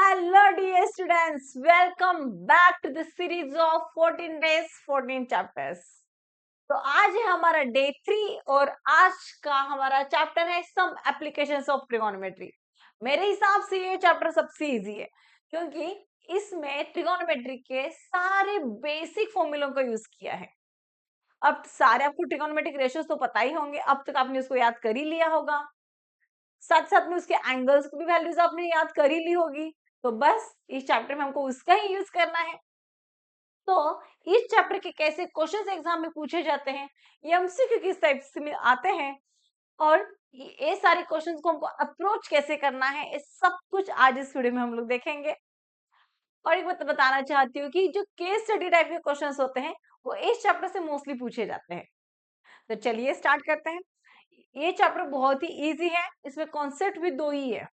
Hello dear students, welcome back to the series of 14 days 14 chapters. तो आज है हमारा डे 3 और आज का हमारा चैप्टर है सम एप्लीकेशंस ऑफ ट्रिगोनोमेट्री। मेरे हिसाब से ये चैप्टर सबसे इजी है क्योंकि इसमें ट्रिगोनोमेट्री के सारे बेसिक फॉर्मूलों का यूज किया है। अब सारे आपको ट्रिगोनोमेट्रिक रेशियोज तो पता ही होंगे, अब तक आपने उसको याद कर ही लिया होगा, साथ साथ में उसके एंगल्स की भी वैल्यूज आपने याद कर ही ली होगी। तो बस इस चैप्टर में हमको उसका ही यूज करना है। तो इस चैप्टर के कैसे क्वेश्चंस एग्जाम में पूछे जाते हैं, ये एमसीक्यू किस टाइप से आते हैं और ये सारे क्वेश्चंस को हमको अप्रोच कैसे करना है, ये सब कुछ आज इस वीडियो में हम लोग देखेंगे। और एक बात बताना चाहती हूँ कि जो केस स्टडी टाइप के क्वेश्चंस होते हैं वो इस चैप्टर से मोस्टली पूछे जाते हैं। तो चलिए स्टार्ट करते हैं। ये चैप्टर बहुत ही इजी है, इसमें कॉन्सेप्ट भी दो ही है,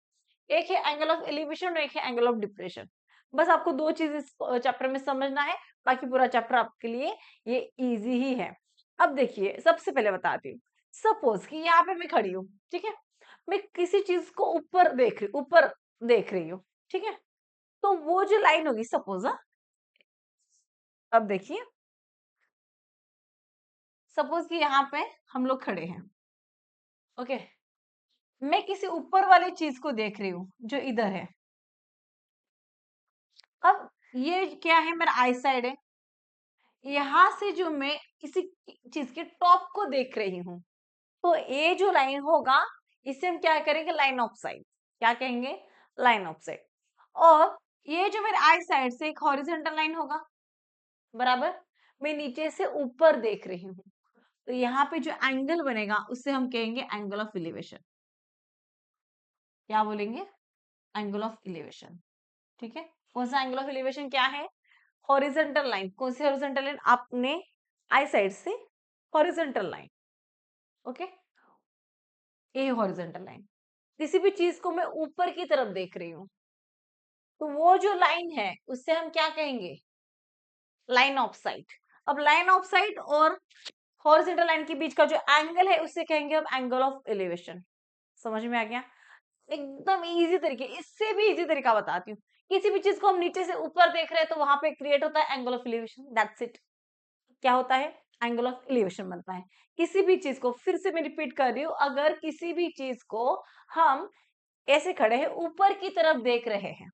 एक है एंगल ऑफ एलिवेशन और एक है एंगल ऑफ डिप्रेशन। बस आपको दो चीज इस चैप्टर में समझना है, बाकी पूरा चैप्टर आपके लिए ये इजी ही है। अब देखिए, सबसे पहले बताती हूँ, सपोज कि यहाँ पे मैं खड़ी हूँ, ठीक है, मैं किसी चीज को ऊपर देख रही हूँ, ठीक है, तो वो जो लाइन होगी, सपोज, अब देखिए, सपोज कि यहाँ पे हम लोग खड़े हैं, ओके, मैं किसी ऊपर वाली चीज को देख रही हूँ जो इधर है। अब ये क्या है, मेरा आई साइड है, यहां से जो मैं किसी चीज के टॉप को देख रही हूं, तो ये जो लाइन होगा इसे हम क्या करेंगे, लाइन ऑफ साइट। क्या कहेंगे, लाइन ऑफ साइट। और ये जो मेरे आई साइड से एक हॉरिजॉन्टल लाइन होगा, बराबर, मैं नीचे से ऊपर देख रही हूँ, तो यहाँ पे जो एंगल बनेगा उसे हम कहेंगे एंगल ऑफ एलिवेशन। क्या बोलेंगे, एंगल ऑफ एलिवेशन। ठीक है, कौन सा एंगल ऑफ एलिवेशन क्या है, हॉरिजॉन्टल लाइन। कौन सी हॉरिजॉन्टल लाइन, आपने आई साइड से हॉरिजॉन्टल लाइन, ओके, ये हॉरिजॉन्टल लाइन। किसी भी चीज को मैं ऊपर की तरफ देख रही हूँ, तो वो जो लाइन है उससे हम क्या कहेंगे, लाइन ऑफ साइट। अब लाइन ऑफ साइट और हॉरिजॉन्टल लाइन के बीच का जो एंगल है उसे कहेंगे अब एंगल ऑफ एलिवेशन। समझ में आ गया, एकदम इजी तरीके, इससे भी इजी तरीका बताती हूँ। किसी भी चीज को हम नीचे से ऊपर देख रहे हैं तो वहां पे क्रिएट होता है angle of elevation, that's it. क्या होता है, एंगल ऑफ एलिवेशन बनता है। किसी भी चीज को, फिर से मैं रिपीट कर रही हूँ, अगर किसी भी चीज को हम ऐसे खड़े हैं, ऊपर की तरफ देख रहे हैं,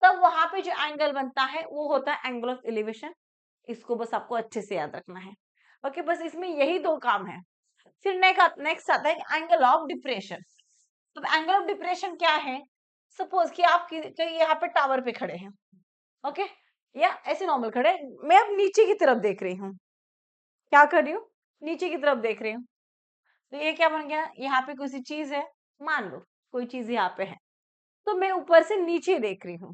तब वहां पे जो एंगल बनता है वो होता है एंगल ऑफ एलिवेशन। इसको बस आपको अच्छे से याद रखना है, ओके। बस इसमें यही दो काम है। फिर नेक्स्ट आता है एंगल ऑफ डिप्रेशन। तो एंगल ऑफ डिप्रेशन क्या है, सपोज कि आप कहीं यहाँ पे टावर पे खड़े हैं, ओके, या ऐसे नॉर्मल खड़े, मैं अब नीचे की तरफ देख रही हूँ। क्या कर रही हूँ, नीचे की तरफ देख रही हूँ, तो ये क्या बन गया, यहाँ पे कोई सी चीज है, मान लो कोई चीज यहाँ पे है, तो मैं ऊपर से नीचे देख रही हूँ,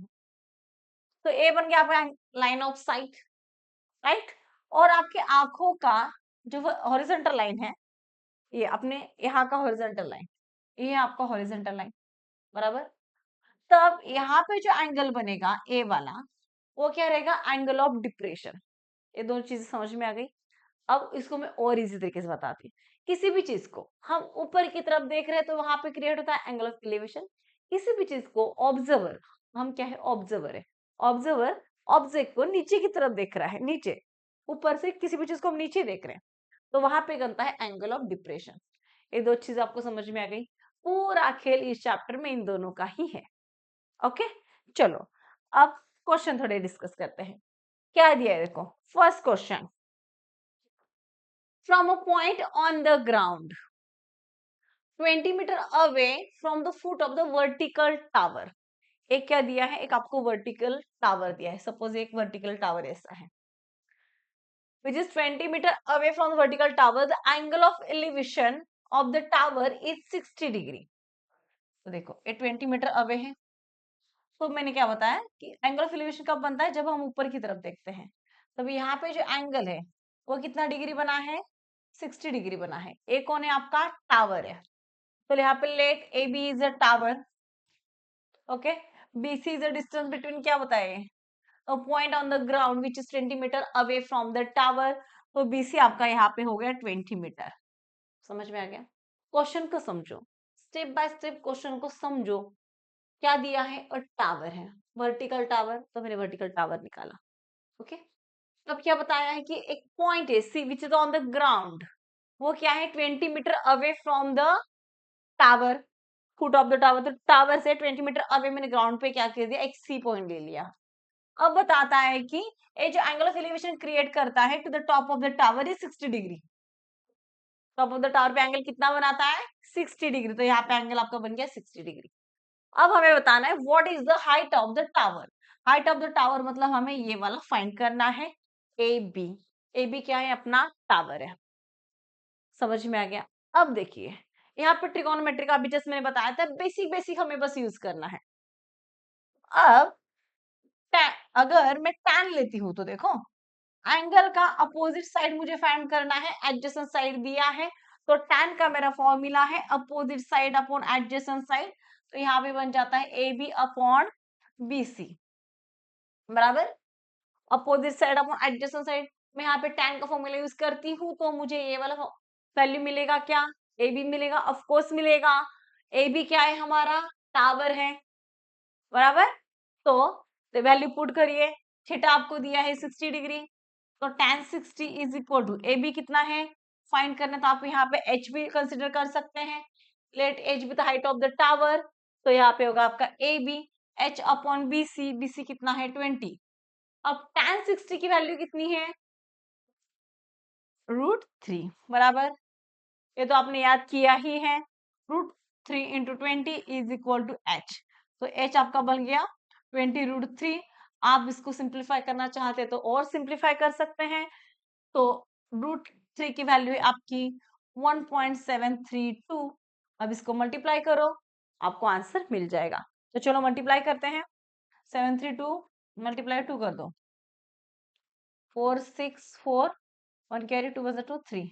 तो ए बन गया आपका लाइन ऑफ साइट, राइट। और आपके आंखों का जो हॉरिजॉन्टल लाइन है, ये अपने यहाँ का हॉरिजॉन्टल लाइन, ये आपका हॉरिजॉन्टल लाइन, बराबर। तब यहाँ पे जो एंगल बनेगा ए वाला, वो क्या रहेगा, एंगल ऑफ डिप्रेशन। ये दोनों चीजें समझ में आ गई। अब इसको मैं और इजी तरीके से बताती हूँ। किसी भी चीज को हम ऊपर की तरफ देख रहे हैं तो वहां पे क्रिएट होता है एंगल ऑफ एलिवेशन। किसी भी चीज को ऑब्जर्वर, हम क्या है, ऑब्जर्वर है, ऑब्जर्वर ऑब्जेक्ट को नीचे की तरफ देख रहा है, नीचे, ऊपर से किसी भी चीज को हम नीचे देख रहे हैं, तो वहां पे बनता है एंगल ऑफ डिप्रेशन। ये दो चीज आपको समझ में आ गई। पूरा खेल इस चैप्टर में इन दोनों का ही है, ओके। चलो अब क्वेश्चन थोड़े डिस्कस करते हैं। क्या दिया है, देखो, first question, from a point on the ground 20 metre away from the foot of the vertical tower. एक क्या दिया है, एक आपको वर्टिकल टावर दिया है, सपोज एक वर्टिकल टावर ऐसा है, which is 20 metre away from the vertical tower, the angle of elevation of the tower is 60 degree. तो देखो ये 20 मीटर अवे है, तो मैंने क्या बताया कि एंगल ऑफ एलिवेशन कब बनता है, जब हम ऊपर की तरफ देखते हैं। तब यहाँ पे जो एंगल है वो कितना डिग्री बना है, 60 डिग्री बना है। ए कौन है, आपका टावर है, तो यहाँ पे let A B is a tower, okay. B C is a distance between, क्या बताए, a point on the ground which is 20 metre away from the tower. तो बी सी आपका यहाँ पे हो गया 20 मीटर। समझ में आ गया, क्वेश्चन को समझो, स्टेप बाय स्टेप क्वेश्चन को समझो, क्या दिया है, और टावर है, वर्टिकल टावर, तो मैंने वर्टिकल टावर निकाला। ओके, अब क्या बताया है कि एक पॉइंट है C which is on the ground, वो क्या है 20 metre away from the tower, foot of the tower, तो टावर से 20 मीटर अवे मैंने ग्राउंड पे क्या कर दिया, एक सी पॉइंट ले लिया। अब बताता है कि ये जो एंगल ऑफ एलिवेशन क्रिएट करता है to the top of the tower is 60 degree. Top of the tower पे एंगल कितना बनाता है, 60 डिग्री, तो यहाँ पे एंगल आपका बन गया 60 डिग्री। अब हमें बताना है what is the height of the tower. Height of the tower मतलब हमें ये वाला फाइंड करना है, ए बी। ए बी क्या है, अपना टावर है। समझ में आ गया। अब देखिए यहाँ पर ट्रिगोनोमेट्री का भी जस्ट मैंने बताया था, बेसिक बेसिक हमें बस यूज करना है। अब अगर मैं tan लेती हूँ तो देखो एंगल का अपोजिट साइड मुझे फाइंड करना है, एडजेसेंट साइड दिया है, तो tan का मेरा फॉर्मूला है opposite side upon adjacent side, तो यहाँ पे बन जाता है A B upon B C बराबर opposite side upon adjacent side. मैं यहाँ पे tan का फॉर्मूला यूज करती हूँ तो मुझे ये वाला वैल्यू मिलेगा, क्या ए बी मिलेगा, ऑफ कोर्स मिलेगा। ए बी क्या है, हमारा टावर है बराबर, तो वैल्यू पुट करिए, थीटा आपको दिया है 60 डिग्री, तो tan 60 is equal to A B कितना है फाइंड करना, तो आप यहाँ पे एच भी कंसिडर कर सकते हैं, let h be the height of the tower, तो यहाँ पे होगा आपका A B, h upon B C, B C कितना है 20। अब tan 60 की वैल्यू कितनी है, √3 बराबर, ये तो आपने याद किया ही है, √3 into 20 is equal to h, तो एच आपका बन गया 20 √3। आप इसको सिंप्लीफाई करना चाहते तो और सिंप्लीफाई कर सकते हैं, तो √3 की वैल्यू है आपकी 1.732। अब इसको मल्टीप्लाई करो, आपको आंसर मिल जाएगा। तो चलो मल्टीप्लाई करते हैं, 732 मल्टीप्लाई 2 कर दो, 464, 1 कैरी 2 बजा 2 3,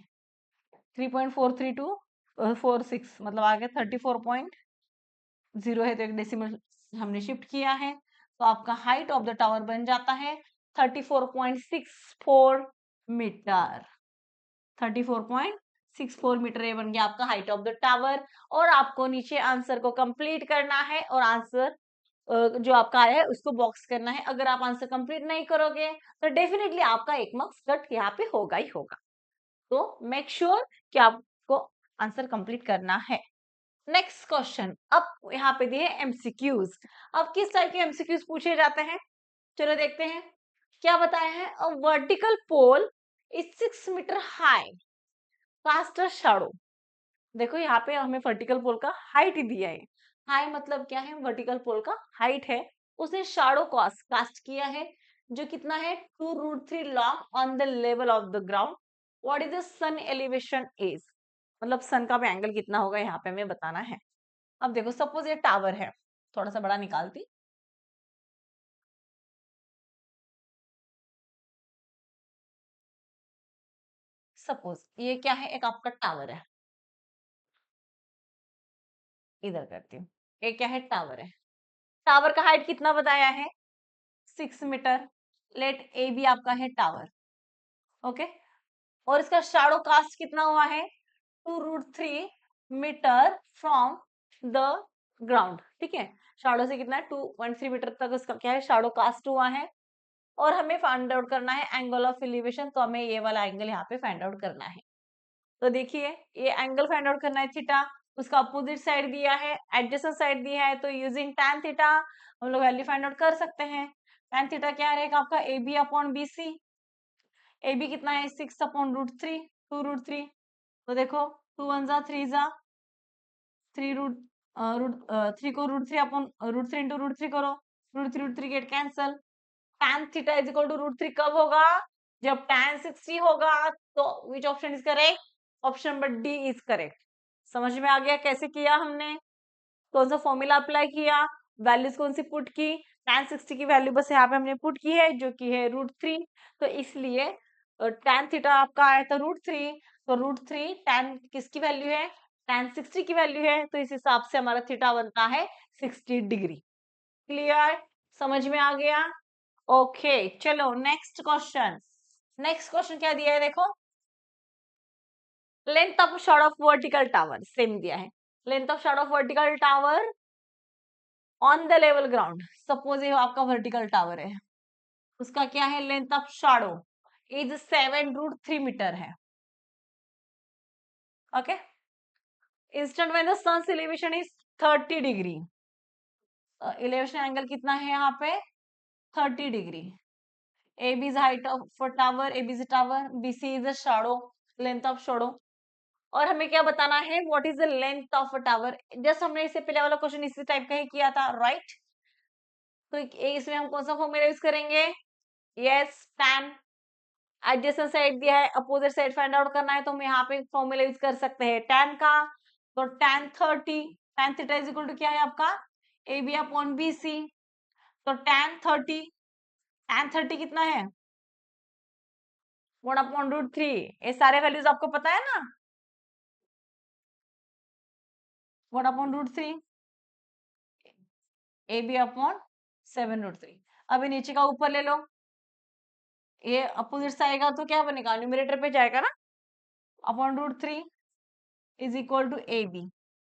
3.43246 मतलब आ गया 34.0 है, तो एक डेसिमल हमने शिफ्ट किया है, तो आपका हाइट ऑफ द टावर बन जाता है 34.64 मीटर। 34.64 मीटर ये बन गया आपका हाइट ऑफ द टावर। और आपको नीचे आंसर को कंप्लीट करना है और आंसर जो आपका आया है उसको बॉक्स करना है। अगर आप आंसर कंप्लीट नहीं करोगे तो डेफिनेटली आपका 1 मार्क्स कट यहाँ पे होगा ही होगा। तो मेक श्योर कि आपको आंसर कंप्लीट करना है। नेक्स्ट क्वेश्चन, अब यहाँ पे दिए एमसीक्यूज। अब किस टाइप के एमसीक्यूज पूछे जाते हैं, चलो देखते हैं। क्या बताया है, a vertical pole is 6 metre high, cast a shadow. देखो यहाँ पे हमें वर्टिकल पोल का हाइट ही दिया है, हाई मतलब क्या है, वर्टिकल पोल का हाइट है, उसने शैडो कास्ट किया है जो कितना है 2√3 long on the level of the ground. What is the sun elevation is, मतलब सन का भी एंगल कितना होगा यहाँ पे हमें बताना है। अब देखो सपोज ये टावर है, थोड़ा सा बड़ा निकालती, सपोज ये क्या है, एक आपका टावर है, इधर करती हूँ, ये क्या है, टावर है। टावर का हाइट कितना बताया है, 6 मीटर। लेट ए बी आपका है टावर, ओके। और इसका शैडो कास्ट कितना हुआ है, 2√3 मीटर फ्रॉम द ग्राउंड, ठीक है। शैडो से कितना है 2.3 मीटर तक उसका क्या है, शैडो कास्ट हुआ है। और हमें फाइंड आउट करना है एंगल ऑफ एलिवेशन, तो हमें ये वाला एंगल यहाँ पे फाइंड आउट करना है। तो देखिए ये एंगल फाइंड आउट करना है थीटा, उसका अपोजिट साइड दिया है, एडजेसेंट साइड दिया है, तो यूजिंग tan थीटा हम लोग वैल्यू फाइंड आउट कर सकते हैं। tan थीटा क्या रहेगा आपका, A B upon B C, A B कितना है 6 अपॉन √3, 2√3, तो देखो 2 1 जा 3 जा 3 3 को √3 अपॉन √3 इंटू √3 करो, √3 get cancel. tan theta is equal to √3 कब होगा, जब tan 60 होगा, तो which option is correct, option number D is correct. समझ में आ गया कैसे किया हमने, कौन सा फॉर्मूला अप्लाई किया, वैल्यूज कौन सी पुट की, tan 60 की वैल्यू बस यहाँ पे हमने पुट की है जो कि है √3, तो इसलिए tan थीटा आपका आया था √3, तो √3 tan किसकी वैल्यू है, tan 60 की वैल्यू है, तो इस हिसाब से हमारा थीटा बनता है 60 डिग्री। क्लियर, समझ में आ गया। ओके चलो नेक्स्ट क्वेश्चन। नेक्स्ट क्वेश्चन क्या दिया है देखो, length of short of vertical tower same दिया है, length of short of vertical tower on the level ground, suppose ये आपका वर्टिकल टावर है, उसका क्या है, length of shadow is 7√3 metre है। Okay, instant when the sun's elevation is 30 degree, elevation angle कितना है यहाँ पे, 30 degree. AB is height of a tower, AB is a tower, BC is a shadow, length of shadow। और हमें क्या बताना है, what is the length of a tower. Just हमने इससे पहले वाला क्वेश्चन इसी टाइप का ही किया था, राइट। तो इसमें हम कौन सा फॉर्मूला यूज करेंगे, यस tan। एडजेसेंट साइड दिया है, अपोजिट साइड फाइंड आउट करना है, तो हम यहाँ पे फॉर्मूला यूज कर सकते हैं tan का। तो tan 30, tan theta is equal to क्या है आपका, AB अपॉन BC। तो tan 30 कितना है, 1/√3। ये सारे वैल्यूज आपको पता है ना, 1/√3, AB अपॉन 7√3। अभी नीचे का ऊपर ले लो, ये अपोजिट से आएगा तो क्या बनेगा, न्यूमरेटर पे जाएगा ना, upon is equal to AB।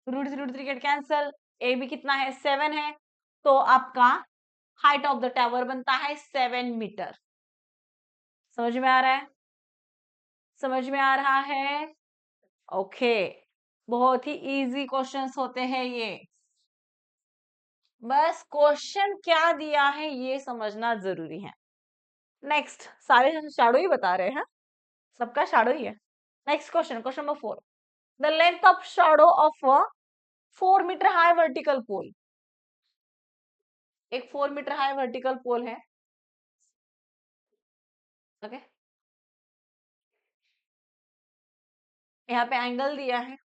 √3 get cancel, AB कितना है, 7 है, तो आपका हाइट ऑफ द टावर बनता है 7 मीटर। समझ में आ रहा है, समझ में आ रहा है, ओके। बहुत ही इजी क्वेश्चंस होते हैं ये, बस क्वेश्चन क्या दिया है ये समझना जरूरी है। नेक्स्ट, सारे शैडो ही बता रहे हैं, सबका शैडो ही है। Next question, question number 4, the length of shadow of a 4 metre high vertical pole. एक 4 मीटर हाई वर्टिकल पोल है, ओके। यहाँ पे एंगल दिया है,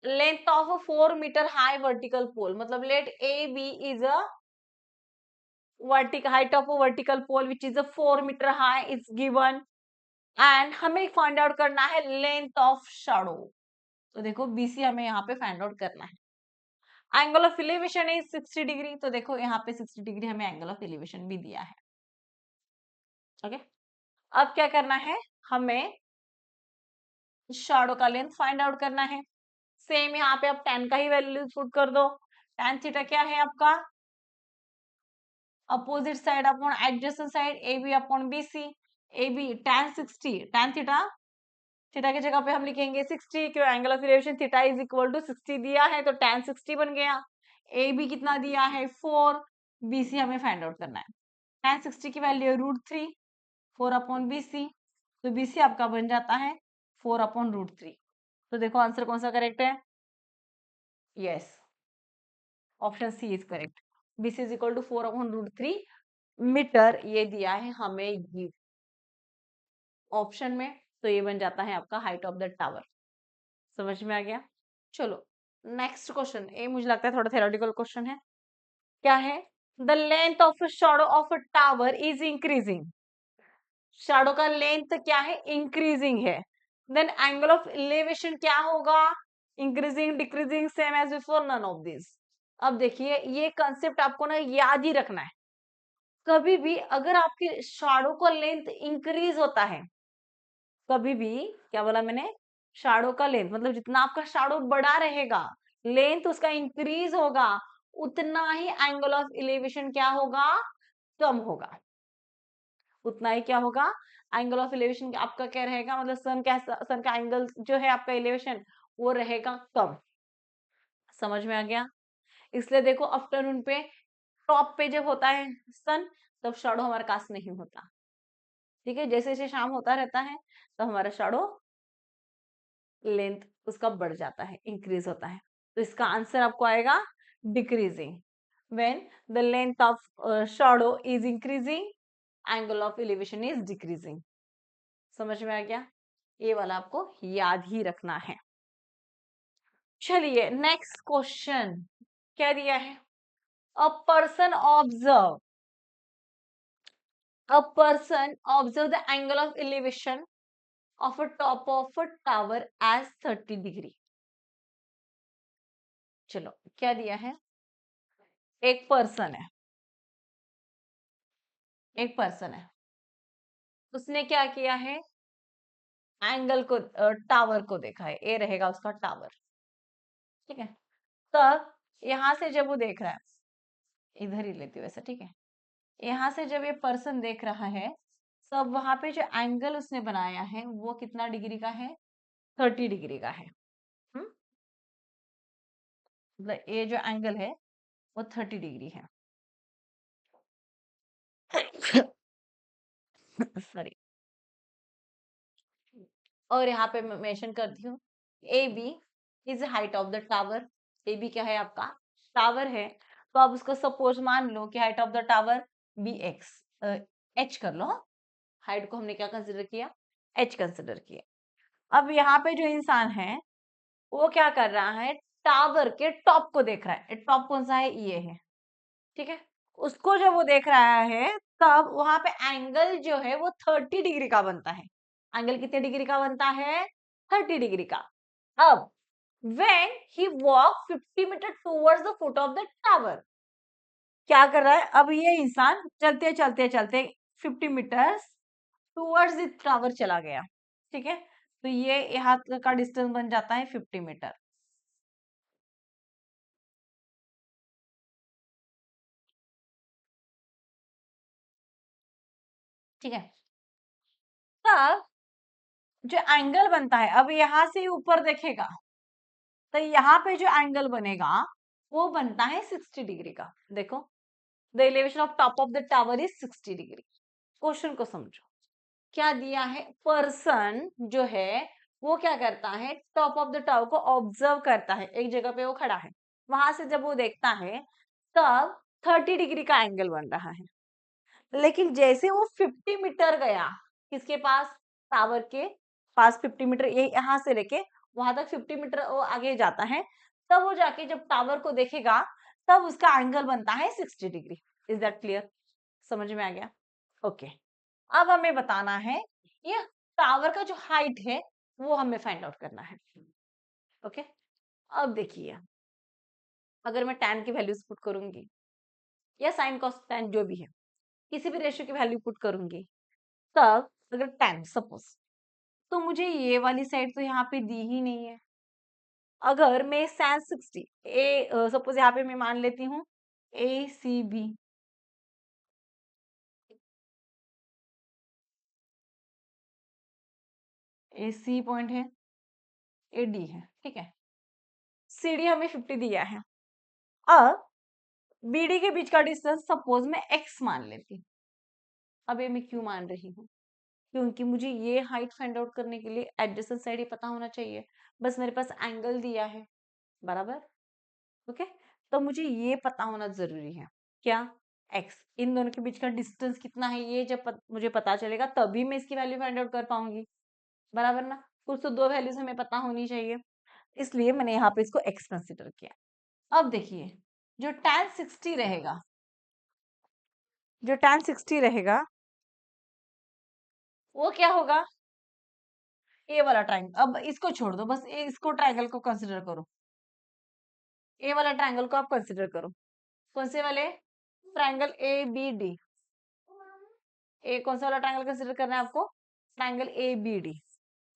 length of a 4 metre high vertical pole, मतलब let A B is a vertical height of a vertical pole which is a 4 metre high is given, and हमें find out करना है length of shadow. तो देखो BC हमें यहाँ पे find out करना है। Angle of elevation is 60 degree, तो देखो यहाँ पे 60 डिग्री हमें एंगल ऑफ एलिवेशन भी दिया है, ओके। अब क्या करना है, हमें शैडो का लेंथ फाइंड आउट करना है। सेम यहाँ पे आप tan का ही वैल्यू पुट कर दो। tan थीटा क्या है आपका, opposite side upon adjacent side, AB upon BC। AB tan 60, tan theta, theta की जगह पे हम लिखेंगे 60, क्यों angle of elevation theta is equal to 60 दिया है, तो tan 60 बन गया। AB कितना दिया है 4, BC हमें फाइंड आउट करना है। tan 60 की वैल्यू √3, 4 अपॉन BC, तो BC आपका बन जाता है 4 अपॉन √3। तो देखो आंसर कौन सा करेक्ट है, yes, option C is correct. BC is equal to 4 upon √3 metre, ये दिया है हमें ये ऑप्शन में, तो ये बन जाता है आपका हाइट ऑफ द टावर। समझ में आ गया, चलो नेक्स्ट क्वेश्चन, ये मुझे लगता है थोड़ा थ्योरेटिकल क्वेश्चन है। क्या है, the length of shadow of a tower is increasing. Shadow का लेंथ क्या है, इंक्रीजिंग है, देन एंगल ऑफ एलिवेशन क्या होगा, increasing, decreasing, same as before, none of this. अब देखिए ये कंसेप्ट आपको ना याद ही रखना है, कभी भी अगर आपके शैडो का लेंथ इंक्रीज होता है, कभी भी, क्या बोला मैंने, शैडो का लेंथ मतलब जितना आपका शैडो बड़ा रहेगा, लेंथ उसका इंक्रीज होगा, उतना ही एंगल ऑफ एलिवेशन क्या होगा, कम होगा। उतना ही क्या होगा, एंगल ऑफ एलिवेशन आपका क्या रहेगा, मतलब सन का एंगल जो है आपका एलिवेशन वो रहेगा कम। समझ में आ गया, इसलिए देखो आफ्टरनून पे टॉप पे जब होता है सन, तब शैडो हमारे पास नहीं होता, ठीक है। जैसे जैसे शाम होता रहता है तो हमारा शैडो लेंथ उसका बढ़ जाता है, इंक्रीज होता है, तो इसका आंसर आपको आएगा decreasing. When the length of shadow is increasing, angle of elevation is decreasing. समझ में आ गया, ये वाला आपको याद ही रखना है। चलिए नेक्स्ट क्वेश्चन, क्या दिया है, a person observe, a person observe the angle of elevation of a top of a tower as 30 degree. चलो क्या दिया है, एक पर्सन है, एक पर्सन है, उसने क्या किया है, एंगल को, टावर को देखा है, ये रहेगा उसका टावर, ठीक है। तब यहाँ से जब वो देख रहा है, इधर ही लेती हूँ वैसे, ठीक है, यहाँ से जब ये पर्सन देख रहा है, तब वहां पे जो एंगल उसने बनाया है वो कितना डिग्री का है? 30 डिग्री का है। मतलब ये जो एंगल है वो 30 डिग्री है। सॉरी। और यहाँ पे मैं मेंशन करती हूँ, A B is height of the tower. A B क्या है? आपका टावर है। तो आप उसको सपोज मान लो कि height of the tower be x, h कर लो। हाइट को हमने क्या कंसिडर किया? एच कंसिडर किया। अब यहाँ पे जो इंसान है वो क्या कर रहा है? टावर के टॉप को देख रहा है। टॉप कौन सा है? ये है, ठीक है। उसको जब वो देख रहा है तब वहां पे एंगल जो है वो 30 डिग्री का बनता है। एंगल कितने डिग्री का बनता है? 30 डिग्री का। अब when he walk 50 metre towards the foot of the tower, क्या कर रहा है? अब ये इंसान चलते चलते चलते 50 मीटर टूवर्ड्स द टावर चला गया, ठीक है। तो ये यहाँ का डिस्टेंस बन जाता है 50 मीटर। ठीक है। तब जो एंगल बनता है, अब यहाँ से ऊपर देखेगा तो यहाँ पे जो एंगल बनेगा वो बनता है 60 डिग्री का। देखो, the elevation of top of the tower is 60 degree. Question को समझो, क्या दिया है? पर्सन जो है वो क्या करता है? टॉप ऑफ द टावर को ऑब्जर्व करता है, एक जगह पे वो खड़ा है, वहां से जब वो देखता है तब 30 डिग्री का एंगल बन रहा है। लेकिन जैसे वो 50 मीटर गया, किसके पास? टावर के पास 50 मीटर, ये यहाँ से लेके वहां तक 50 मीटर वो आगे जाता है, तब वो जाके जब टावर को देखेगा तब उसका एंगल बनता है 60 डिग्री। Is that clear? समझ में आ गया? ओके। अब हमें बताना है ये टावर का जो हाइट है वो हमें फाइंड आउट करना है। ओके। अब देखिए, अगर मैं tan की वैल्यूज पुट करूंगी या sin cos tan जो भी है, किसी भी रेशियो की वैल्यू पुट करूंगी, तब अगर tan सपोज, तो मुझे ये वाली साइड तो यहाँ पे दी ही नहीं है। अगर मैं sin 60 सपोज यहाँ पे मैं मान लेती हूँ ए सी बी, ए सी पॉइंट है, ए डी है, ठीक है। सी डी हमें 50 दिया है। अब बीडी के बीच का डिस्टेंस सपोज मैं एक्स मान लेती हूँ। अब ये मैं क्यों मान रही हूँ? क्योंकि मुझे ये हाइट फाइंड आउट करने के लिए एडजेसेंट साइड ही पता होना चाहिए। बस मेरे पास एंगल दिया है, बराबर। ओके। तो मुझे ये पता होना जरूरी है, क्या? एक्स। इन दोनों के बीच का डिस्टेंस कितना है ये जब मुझे पता चलेगा तभी मैं इसकी वैल्यू फाइंड आउट कर पाऊंगी, बराबर ना। कुछ तो दो वैल्यूज हमें पता होनी चाहिए, इसलिए मैंने यहाँ पे इसको एक्स कंसिडर किया। अब देखिए, जो tan 60 रहेगा, जो tan 60 रहेगा वो क्या होगा? ए वाला ट्रायंगल। अब इसको छोड़ दो, बस इसको ट्रायंगल को कंसिडर करो। ए वाला ट्रायंगल को आप कंसिडर करो। कौन से वाले? Triangle A B D. A कौन सा वाला ट्रायंगल कंसिडर करना है आपको? Triangle A B D.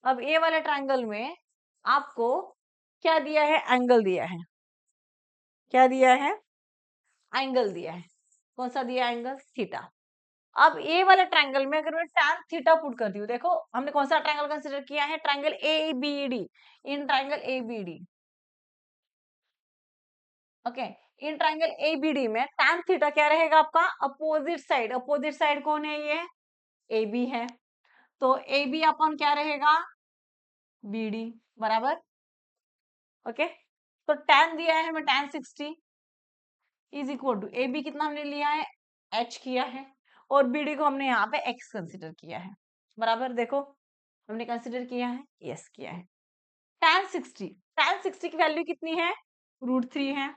अब ए वाले ट्रायंगल में आपको क्या दिया है? एंगल दिया है। क्या दिया है? एंगल दिया है। कौन सा दिया? Angle theta. अब ए वाले ट्रायंगल में अगर मैं tan थीटा पुट करती हूँ, देखो हमने कौन सा ट्रायंगल कंसिडर किया है? Triangle A B D. In triangle A B D, okay, in triangle ABD में tan थीटा क्या रहेगा आपका? Opposite side. अपोजिट साइड कौन है? ये ए बी है। तो ए बी अपॉन क्या रहेगा? बी डी, बराबर। ओके। तो tan दिया है हमें tan 60 is equal to A B कितना हमने लिया है? h किया है, और बी डी को हमने यहाँ पे x कंसिडर किया है, बराबर। देखो हमने कंसिडर किया है, यस किया है। tan 60 की वैल्यू कितनी है? √3 है,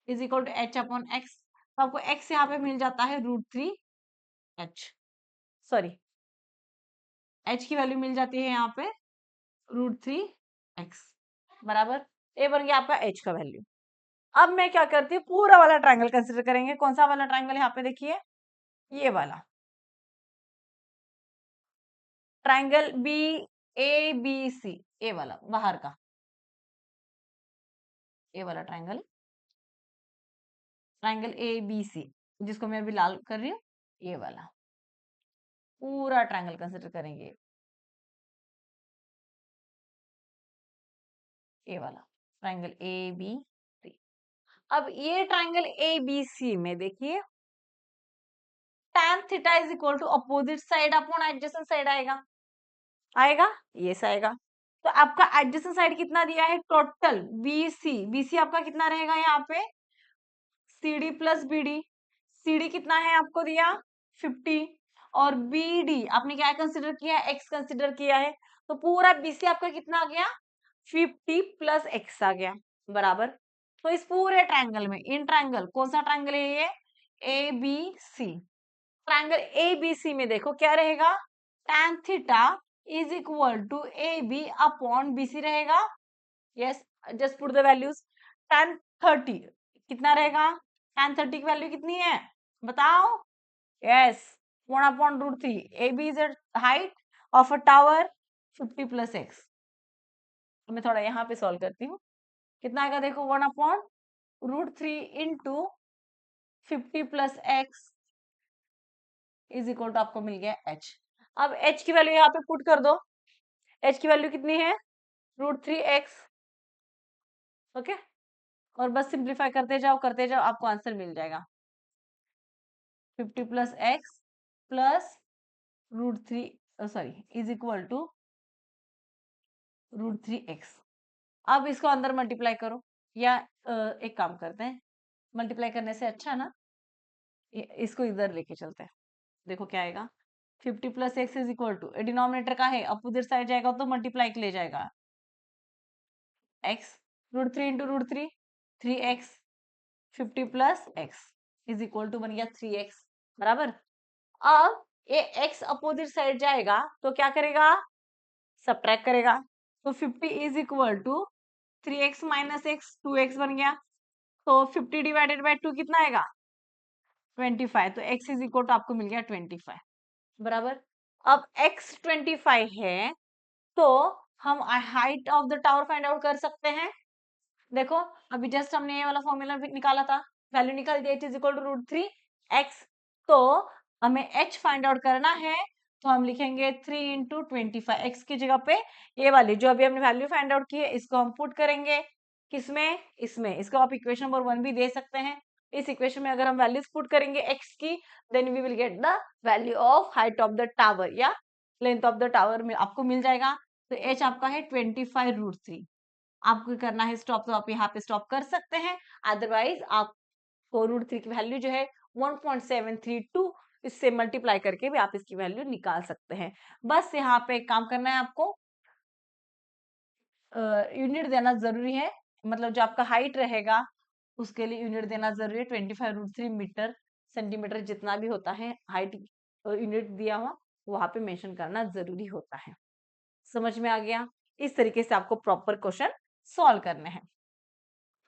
is equal to h upon x. तो आपको x यहाँ पे मिल जाता है √3 h, सॉरी h की वैल्यू मिल जाती है यहाँ पे √3 x, बराबर। ये बन गया आपका h का वैल्यू। अब मैं क्या करती हूँ, पूरा वाला ट्रायंगल कंसिडर करेंगे। कौन सा वाला ट्रायंगल? यहाँ पे देखिए, ये वाला triangle B A B C, A वाला बाहर का, ये वाला triangle triangle A B C, जिसको मैं अभी लाल कर रही हूँ, ये वाला पूरा ट्राइंगल कंसिडर करेंगे, ये वाला ट्राइंगल ए बी सी। अब ये ट्राइंगल ए बी सी में देखिए tan theta is equal to opposite side upon adjacent side आएगा, आएगा ये से आएगा। तो आपका एडजेसेंट साइड कितना दिया है टोटल बीसी, बीसी आपका कितना रहेगा यहाँ पे CD प्लस BD, CD कितना है आपको दिया 50 और BD आपने क्या कंसिडर किया है x कंसिडर किया है, तो पूरा BC आपका कितना आ गया 50 प्लस x आ गया बराबर। तो इस पूरे ट्रायंगल में इन ट्रायंगल कौन सा ट्रायंगल है ये ABC, ट्रायंगल ABC में देखो क्या रहेगा tan theta is equal to AB upon BC रहेगा। Yes just put the values, tan 30 कितना रहेगा, tan 30 की वैल्यू कितनी है बताओ, yes 1/√3, AB is height of a tower 50 plus x। मैं थोड़ा यहाँ पे सॉल्व करती हूँ, कितना आएगा देखो 1/√3 into 50 plus x is equal to आपको मिल गया h। अब h की वैल्यू यहाँ पे पुट कर दो, h की वैल्यू कितनी है √3x, ओके और बस सिंप्लीफाई करते जाओ आपको आंसर मिल जाएगा 50 plus x plus √3 sorry is equal to √3x। अब इसको अंदर मल्टीप्लाई करो या एक काम करते हैं मल्टीप्लाई करने से अच्छा ना इसको इधर लेके चलते हैं, देखो क्या आएगा 50 plus x is equal to denominator का है अपोजिट साइड जाएगा तो मल्टीप्लाई के ले जाएगा x √3 into √3 3x 50 plus x is equal to बन गया 3x बराबर। अब ये x अपोजिट साइड जाएगा तो क्या करेगा सब्ट्रैक्ट करेगा, तो 50 is equal to 3x minus x 2x बन गया, तो 50 डिवाइडेड बाय 2 कितना आएगा 25, तो x इज इक्वल टू आपको मिल गया 25 बराबर। अब x 25 है तो हम height of the tower find out कर सकते हैं, देखो अभी जस्ट हमने ये वाला फॉर्मूला निकाला था, वैल्यू निकाल दिया h is equal to √3x, तो हमें h फाइंड आउट करना है तो हम लिखेंगे 3 इंटू 25, x की जगह पे ये वाली जो अभी हमने वैल्यू फाइंड आउट की है इसको हम पुट करेंगे किसमें इसमें, इसको आप इक्वेशन नंबर 1 भी दे सकते हैं। इस इक्वेशन में अगर हम वैल्यूज पुट करेंगे x की then we will get the value of height of the tower या लेंथ ऑफ द टावर में आपको मिल जाएगा। तो h आपका है 25√3, आपको करना है स्टॉप तो आप यहाँ पे स्टॉप कर सकते हैं, अदरवाइज आपको √3 की वैल्यू जो है 1.732 इससे मल्टीप्लाई करके भी आप इसकी वैल्यू निकाल सकते हैं। बस यहाँ पे एक काम करना है आपको यूनिट देना जरूरी है, मतलब जो आपका हाइट रहेगा उसके लिए यूनिट देना जरूरी है 25√3 मीटर सेंटीमीटर जितना भी होता है हाइट यूनिट दिया हुआ वहां पे मेंशन करना जरूरी होता है। समझ में आ गया, इस तरीके से आपको प्रॉपर क्वेश्चन सॉल्व करने हैं।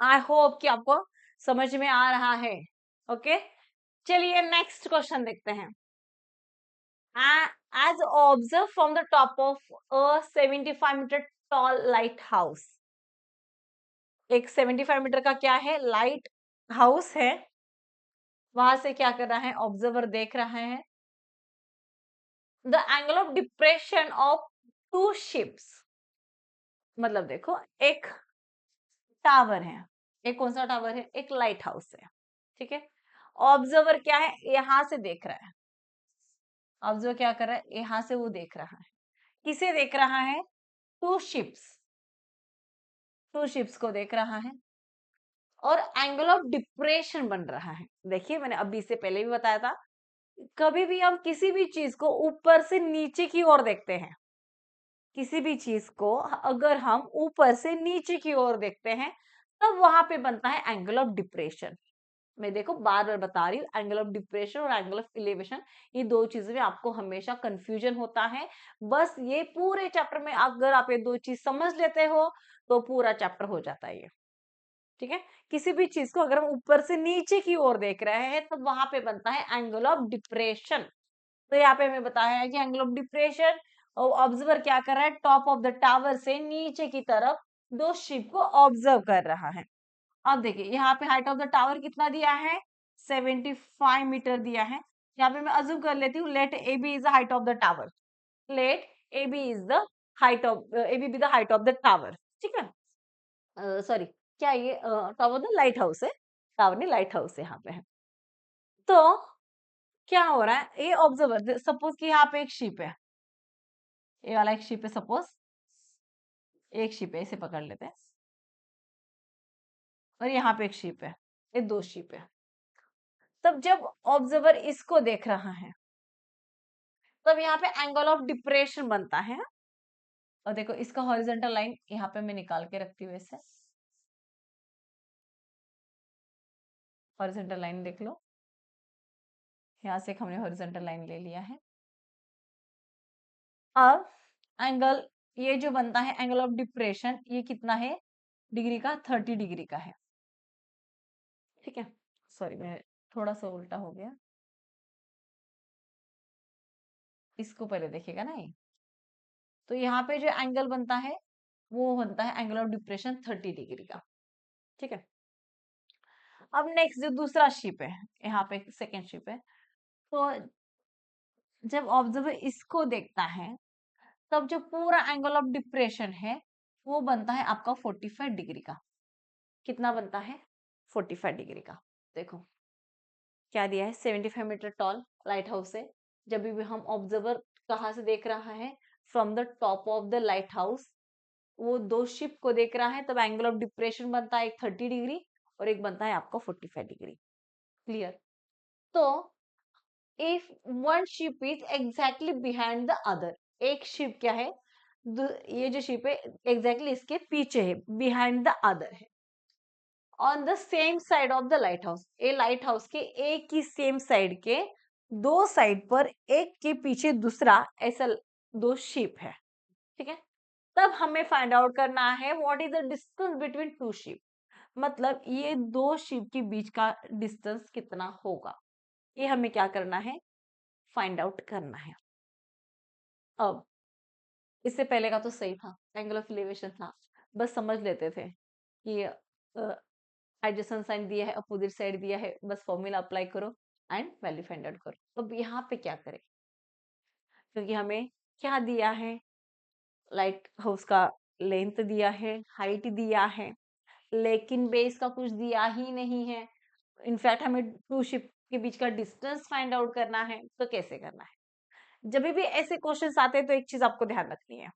आई होप कि आपको समझ में आ रहा है, ओके चलिए नेक्स्ट क्वेश्चन देखते हैं। as observed from the top of a 75 meter tall lighthouse, एक 75 मीटर का क्या है लाइट हाउस है, वहां से क्या कर रहा है ऑब्जर्वर देख रहा है the angle of depression of 2 ships, मतलब देखो एक टावर है, एक कौन सा टावर है एक लाइट हाउस है, ठीक है ऑब्जर्वर क्या है यहां से देख रहा है, ऑब्जर्वर क्या कर रहा है यहां से वो देख रहा है, किसे देख रहा है 2 शिप्स, 2 शिप्स को देख रहा है और एंगल ऑफ डिप्रेशन बन रहा है। देखिए मैंने अभी से पहले भी बताया था कभी भी हम किसी भी चीज को ऊपर से नीचे की ओर देखते हैं, किसी भी चीज को अगर हम ऊपर से नीचे की ओर देखते हैं तब वहां पे बनता है एंगल ऑफ डिप्रेशन। मैं देखो बार बार बता रही हूँ एंगल ऑफ डिप्रेशन और एंगल ऑफ इलेवेशन ये दो चीजों में आपको हमेशा कंफ्यूजन होता है, बस ये पूरे चैप्टर में अगर आप ये दो चीज समझ लेते हो तो पूरा चैप्टर हो जाता है ये, ठीक है किसी भी चीज को अगर हम ऊपर से नीचे की ओर देख रहे हैं तब वहां पे बनता है एंगल ऑफ डिप्रेशन। तो यहाँ पे हमें बताया है कि एंगल ऑफ डिप्रेशन और ऑब्जर्वर क्या कर रहा है टॉप ऑफ द टावर से नीचे की तरफ 2 शिप को ऑब्जर्व कर रहा है। अब देखिए यहाँ पे हाइट ऑफ द टावर कितना दिया है, 75 मीटर दिया है। यहाँ पे मैं अज्यूम कर लेती हूँ, let A B is the height of the tower, let A B is the height of A B be the height of the tower, ठीक है। सॉरी, क्या ये टावर द लाइट हाउस है, टावर नहीं lighthouse यहाँ पे है। तो क्या हो रहा है, ये ऑब्जर्वर, सपोज कि यहाँ पे एक शिप है, ये वाला एक शिप है, सपोज एक शिप है, इसे पकड़ लेते हैं, और यहाँ पे एक शिप है, ये दो शिप है। तब जब ऑब्जर्वर इसको देख रहा है, तब यहाँ पे एंगल ऑफ डिप्रेशन बनता है। और देखो इसका हॉरिजॉन्टल लाइन यहाँ पे मैं निकाल के रखती हूँ, ऐसे हॉरिजॉन्टल लाइन देख लो, यहाँ से हमने हॉरिजॉन्टल लाइन ले लिया है। अब एंगल ये जो बनता है एंगल ऑफ डिप्रेशन, ये कितना है डिग्री का, 30 डिग्री का है, ठीक है। सॉरी मैं थोड़ा सा उल्टा हो गया, इसको पहले देखिएगा ना ये। तो यहाँ पे जो एंगल बनता है वो बनता है एंगल ऑफ डिप्रेशन 30 डिग्री का, ठीक है। अब नेक्स्ट जो दूसरा शिप है, यहाँ पे सेकेंड शिप है, तो जब ऑब्जर्वर इसको देखता है, तब जो पूरा एंगल ऑफ डिप्रेशन है वो बनता है आपका 45 डिग्री का। कितना बनता है, 45 डिग्री का। देखो क्या दिया है, 75 मीटर टॉल लाइट हाउस है। जब भी हम ऑब्जर्वर कहाँ से देख रहा है, from the top of the light house, वो दो शिप को देख रहा है, तब एंगल ऑफ डिप्रेशन बनता है एक 30 डिग्री और एक बनता है आपका 45 डिग्री। क्लियर। तो if one ship is exactly behind the other, एक शिप क्या है, ये जो शिप है एग्जैक्टली इसके पीछे है, बिहाइंड द अदर है, on the same side of the light house, ये लाइट हाउस के एक ही सेम साइड के दो साइड पर, एक के पीछे दूसरा, ऐसा दो शिप है, ठीक है। तब हमें फाइंड आउट करना है what is the distance between two ship, मतलब ये दो शिप के बीच का डिस्टेंस कितना होगा, ये हमें क्या करना है, फाइंड आउट करना है। अब इससे पहले का तो सही था, एंगल ऑफ एलिवेशन था, बस समझ लेते थे कि एडजेसेंट साइन दिया है, अपोजिट साइड दिया है, बस फॉर्मूला अप्लाई करो एंड वैल्यू फाइंड आउट करो। अब यहाँ पे क्या करें, क्योंकि हमें क्या दिया है, लाइट हाउस का लेंथ दिया है, हाइट दिया है, लेकिन बेस का कुछ दिया ही नहीं है। इनफैक्ट हमें टू शिप के बीच का डिस्टेंस फाइंड आउट करना है, तो कैसे करना है। जब भी ऐसे क्वेश्चंस आते हैं तो एक चीज आपको ध्यान रखनी है।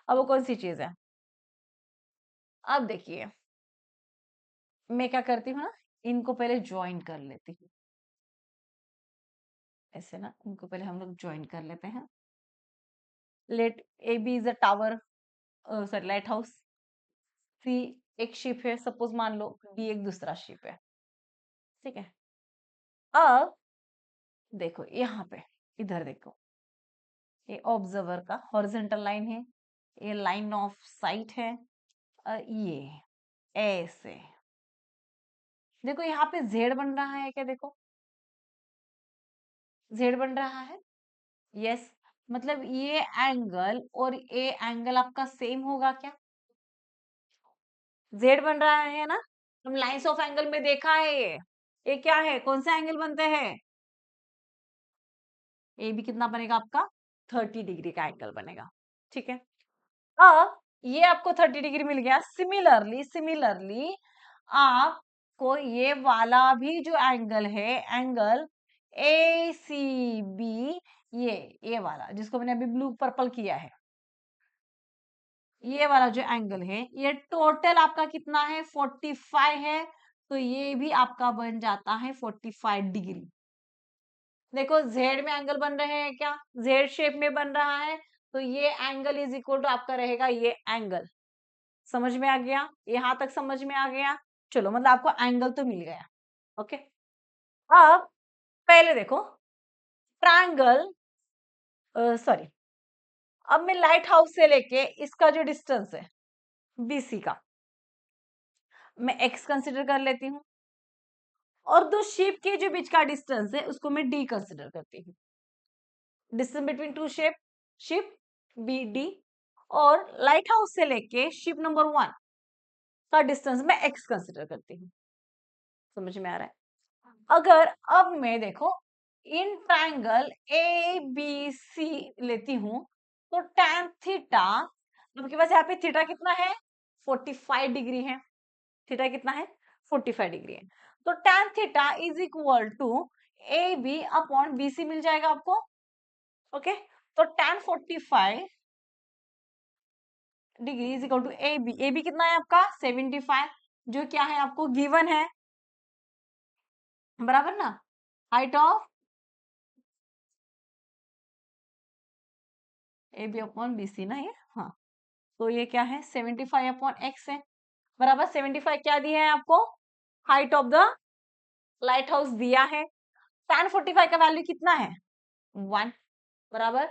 अब वो कौन सी चीज है, अब देखिए मैं क्या करती हूँ ना, इनको पहले ज्वाइन कर लेती हूँ, ऐसे ना इनको पहले हम लोग ज्वाइन कर लेते हैं। Let A B is a tower, sorry lighthouse, C एक शिप है, सपोज मान लो बी एक दूसरा शिप है, ठीक है। अब देखो यहाँ पे, इधर देखो, ये ऑब्जर्वर का हॉरिजॉन्टल लाइन है, ये लाइन ऑफ साइट है, ये ऐसे देखो यहाँ पे जेड बन रहा है क्या, देखो जेड बन रहा है, यस। मतलब ये एंगल और ये एंगल आपका सेम होगा क्या, जेड बन रहा है ना, हम लाइंस ऑफ एंगल में देखा है ये क्या है, कौन से एंगल बनते हैं, ये भी कितना बनेगा आपका 30 डिग्री का एंगल बनेगा, ठीक है। अब ये आपको 30 डिग्री मिल गया, सिमिलरली सिमिलरली आपको ये वाला भी जो एंगल है, एंगल ए सी बी, ये वाला जिसको मैंने अभी ब्लू पर्पल किया है, ये वाला जो एंगल है, ये टोटल आपका कितना है 45 है, तो ये भी आपका बन जाता है 45 डिग्री। देखो जेड में एंगल बन रहे हैं क्या, जेड शेप में बन रहा है, तो ये एंगल इज इक्वल टू आपका रहेगा ये एंगल। समझ में आ गया, यहां तक समझ में आ गया, चलो मतलब आपको एंगल तो मिल गया, ओके। अब पहले देखो ट्रायंगल, सॉरी, अब मैं लाइट हाउस से लेके इसका जो डिस्टेंस है बीसी का, मैं एक्स कंसिडर कर लेती हूँ, और दो शिप के जो बीच का डिस्टेंस है उसको मैं डी कंसिडर करती हूँ। Distance between two ship B D, और लाइट हाउस से लेके शिप नंबर 1 का डिस्टेंस मैं x कंसिडर करती हूँ। समझ में आ रहा है? अगर अब मैं देखो इन ट्रायंगल ए बी सी लेती हूँ तो tan थीटा, आपके पास यहाँ पे थीटा कितना है 45 डिग्री है। थीटा कितना है 45 डिग्री है। तो tan theta is equal to A B upon B C मिल जाएगा आपको। ओके, तो tan 45 degree is equal to A B. A B कितना है आपका 75, जो क्या है आपको गिवन है, बराबर ना। Height of A B upon B C ना ये, हाँ, तो ये क्या है 75 अपॉन एक्स है, बराबर 75 क्या दिया है आपको, height of the light house दिया है। tan 45 का वैल्यू कितना है 1, बराबर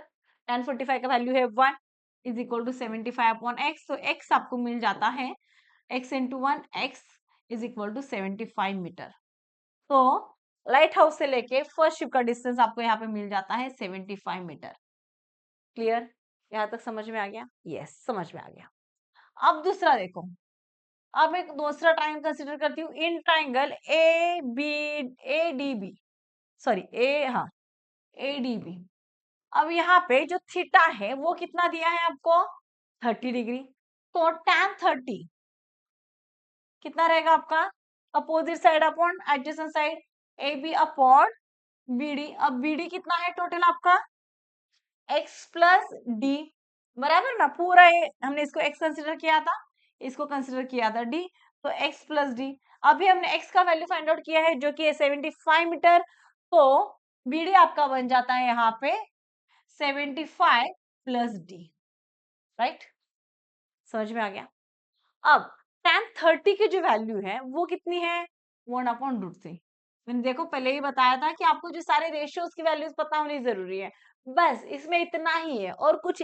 tan 45 का वैल्यू है 1 is equal to 75 upon x. तो एक्स आपको मिल जाता है x into 1, x is equal to 75 metre. तो लाइट हाउस से लेके फर्स्ट शिप का डिस्टेंस आपको यहाँ पे मिल जाता है 75 मीटर। क्लियर, यहाँ तक समझ में आ गया? यस, समझ में आ गया। अब दूसरा देखो, अब एक दूसरा ट्रायंगल कंसीडर करती हूँ in triangle A B A D B, sorry A, हाँ ए डी बी। अब यहाँ पे जो थीटा है वो कितना दिया है आपको 30 डिग्री। तो tan 30 कितना रहेगा आपका, opposite side upon adjacent side A B upon B D. अब बी डी कितना है टोटल आपका x प्लस डी, बराबर ना। पूरा ये हमने इसको x कंसिडर किया था, इसको कंसिडर किया था d, तो x प्लस डी। अभी हमने x का वैल्यू फाइंड आउट किया है जो कि है 75 मीटर। तो बी डी आपका बन जाता है यहाँ पे 75 प्लस डी, राइट, समझ में आ गया। अब tan 30 की जो वैल्यू है वो कितनी है 1/√3। मैंने देखो पहले ही बताया था कि आपको जो सारे रेशियोज की वैल्यूज पता होनी जरूरी है, बस इसमें इतना ही है और कुछ